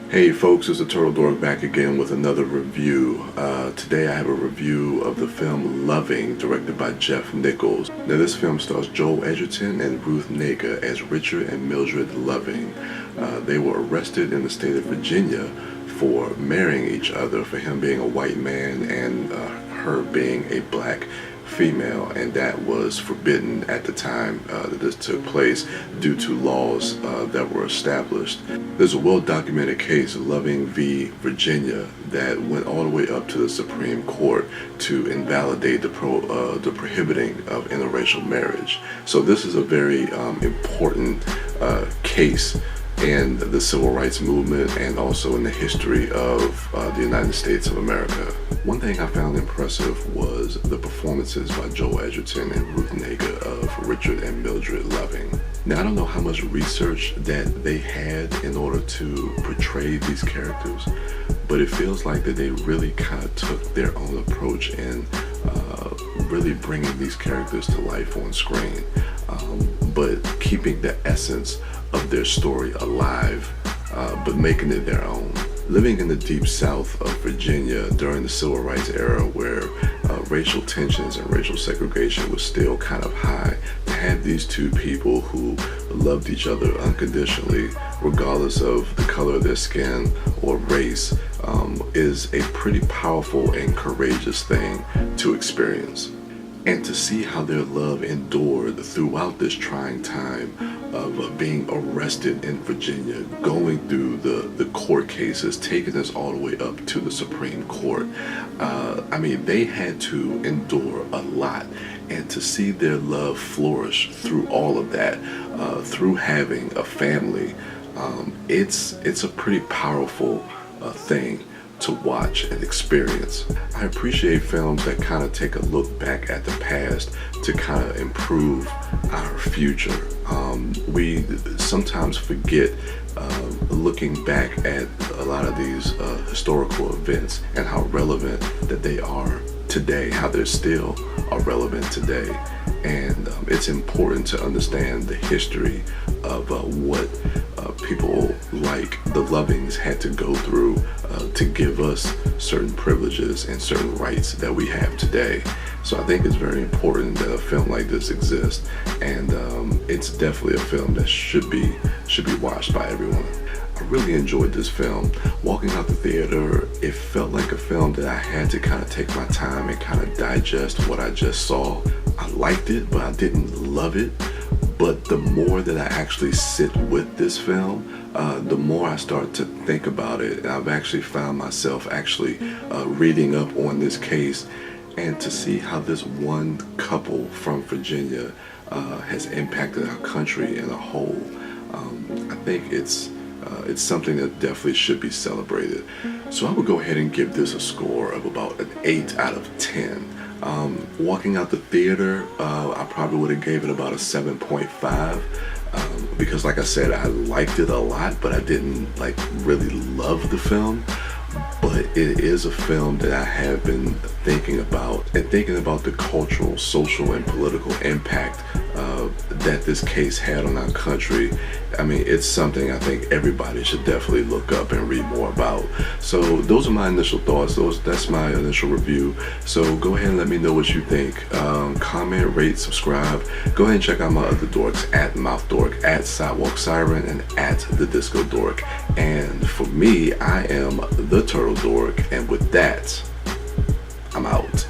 Hey folks, it's the Turtle Dork back again with another review. Today I have a review of the film Loving, directed by Jeff Nichols. Now this film stars Joel Edgerton and Ruth Negga as Richard and Mildred Loving. They were arrested in the state of Virginia for marrying each other, for him being a white man and her being a black female, and that was forbidden at the time that this took place due to laws that were established. There's a well-documented case, Loving v. Virginia, that went all the way up to the Supreme Court to invalidate the prohibiting of interracial marriage. So this is a very important case in the civil rights movement and also in the history of the United States of America. One thing I found impressive was the performances by Joel Edgerton and Ruth Negga of Richard and Mildred Loving. Now I don't know how much research that they had in order to portray these characters, but it feels like that they really kind of took their own approach in really bringing these characters to life on screen, but keeping the essence of their story alive, but making it their own. Living in the deep south of Virginia during the civil rights era, where racial tensions and racial segregation was still kind of high, to have these two people who loved each other unconditionally, regardless of the color of their skin or race, is a pretty powerful and courageous thing to experience. And to see how their love endured throughout this trying time of being arrested in Virginia, going through the court cases, taking us all the way up to the Supreme Court. I mean, they had to endure a lot. And to see their love flourish through all of that, through having a family, it's a pretty powerful thing to watch and experience. I appreciate films that kind of take a look back at the past to kind of improve our future. We sometimes forget looking back at a lot of these historical events and how relevant that they are today, how they still are relevant today. And it's important to understand the history of what people like the Lovings had to go through to give us certain privileges and certain rights that we have today. So I think it's very important that a film like this exists, and it's definitely a film that should be watched by everyone. I really enjoyed this film. Walking out the theater, it felt like a film that I had to kind of take my time and kind of digest what I just saw. I liked it, but I didn't love it. But the more that I actually sit with this film, the more I start to think about it. And I've actually found myself actually reading up on this case, and to see how this one couple from Virginia has impacted our country in a whole. I think it's something that definitely should be celebrated. So I would go ahead and give this a score of about an 8 out of 10. Walking out the theater, I probably would have gave it about a 7.5, because like I said, I liked it a lot, but I didn't really love the film. But it is a film that I have been thinking about, and thinking about the cultural, social, and political impact that this case had on our country. I mean, it's something I think everybody should definitely look up and read more about. So those are my initial thoughts. That's my initial review. So go ahead and let me know what you think. Comment, rate, subscribe. Go ahead and check out my other dorks, at MouthDork, at Sidewalk Siren, and at TheDiscoDork. And for me, I am the Turtle Dork, and with that, I'm out.